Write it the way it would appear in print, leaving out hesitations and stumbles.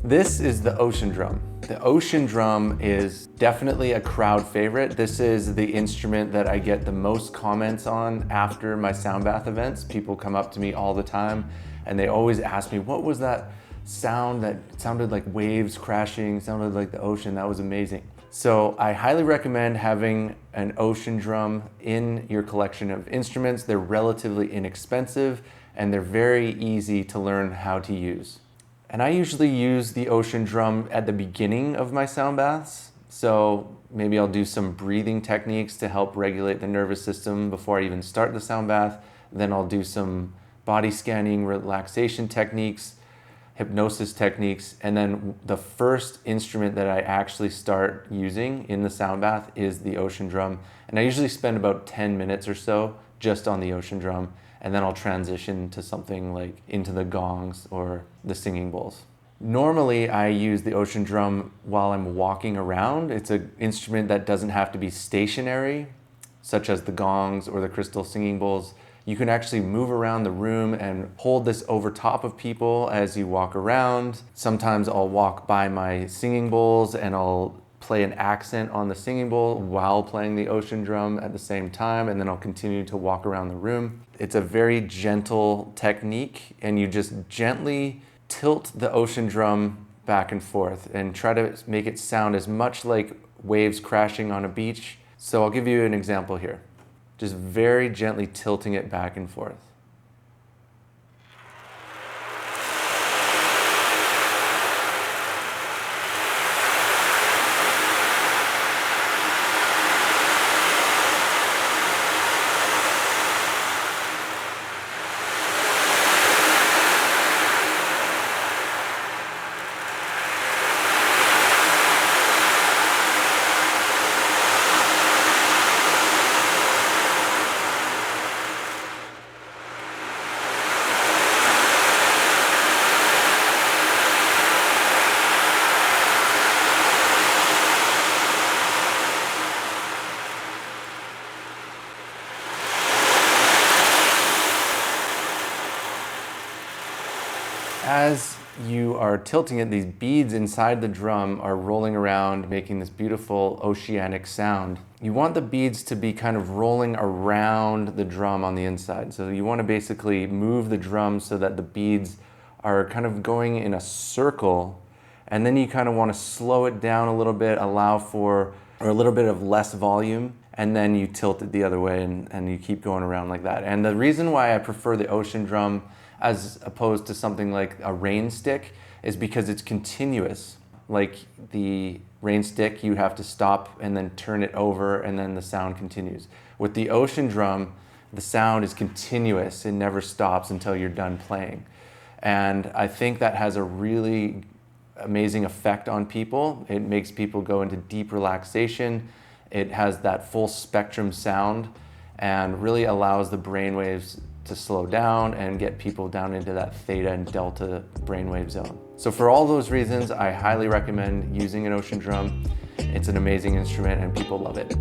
This is the Ocean Drum. The Ocean Drum is definitely a crowd favorite. This is the instrument that I get the most comments on after my sound bath events. People come up to me all the time and they always ask me, what was that sound that sounded like waves crashing, sounded like the ocean? That was amazing. So I highly recommend having an Ocean Drum in your collection of instruments. They're relatively inexpensive and they're very easy to learn how to use. And I usually use the Ocean Drum at the beginning of my sound baths. So maybe I'll do some breathing techniques to help regulate the nervous system before I even start the sound bath. Then I'll do some body scanning, relaxation techniques, hypnosis techniques. And then the first instrument that I actually start using in the sound bath is the Ocean Drum. And I usually spend about 10 minutes or so just on the Ocean Drum. And then I'll transition to something like into the gongs or the singing bowls. Normally I use the Ocean Drum while I'm walking around. It's an instrument that doesn't have to be stationary, such as the gongs or the crystal singing bowls. You can actually move around the room and hold this over top of people as you walk around. Sometimes I'll walk by my singing bowls and I'll play an accent on the singing bowl while playing the Ocean Drum at the same time, and then I'll continue to walk around the room. It's a very gentle technique, and you just gently tilt the Ocean Drum back and forth and try to make it sound as much like waves crashing on a beach. So I'll give you an example here. Just very gently tilting it back and forth. As you are tilting it, these beads inside the drum are rolling around, making this beautiful oceanic sound. You want the beads to be kind of rolling around the drum on the inside. So you want to basically move the drum so that the beads are kind of going in a circle, and then you kind of want to slow it down a little bit, allow for a little bit of less volume, and then you tilt it the other way and you keep going around like that. And the reason why I prefer the Ocean Drum as opposed to something like a rain stick is because it's continuous. Like the rain stick, you have to stop and then turn it over and then the sound continues. With the Ocean Drum, the sound is continuous. It never stops until you're done playing. And I think that has a really amazing effect on people. It makes people go into deep relaxation. It has that full spectrum sound and really allows the brainwaves to slow down and get people down into that theta and delta brainwave zone. So for all those reasons, I highly recommend using an Ocean Drum. It's an amazing instrument and people love it.